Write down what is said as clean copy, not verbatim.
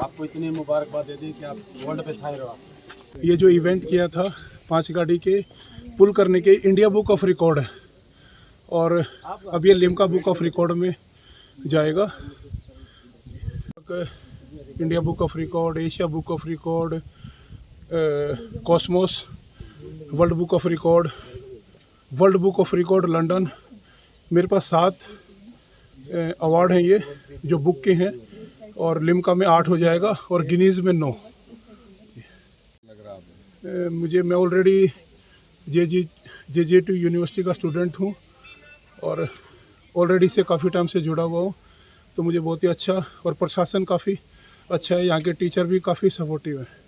आपको इतनी मुबारकबाद दे दी कि आप वर्ल्ड पे छाए रहो। आप ये जो इवेंट किया था 5 गाड़ी के पुल करने के इंडिया बुक ऑफ रिकॉर्ड है और अब ये लिम्का बुक ऑफ रिकॉर्ड में जाएगा। India book of record, Asia book of record, Cosmos, world book of record, world book of record London. मेरे पास 7 अवार्ड हैं ये जो बुक के हैं और लिम्का में 8 हो जाएगा और गिनीज़ में 9। मैं ऑलरेडी JJ2 यूनिवर्सिटी का स्टूडेंट हूँ और ऑलरेडी से काफ़ी टाइम से जुड़ा हुआ हूँ, तो मुझे बहुत ही अच्छा और प्रशासन काफ़ी अच्छा है, यहाँ के टीचर भी काफ़ी सपोर्टिव है।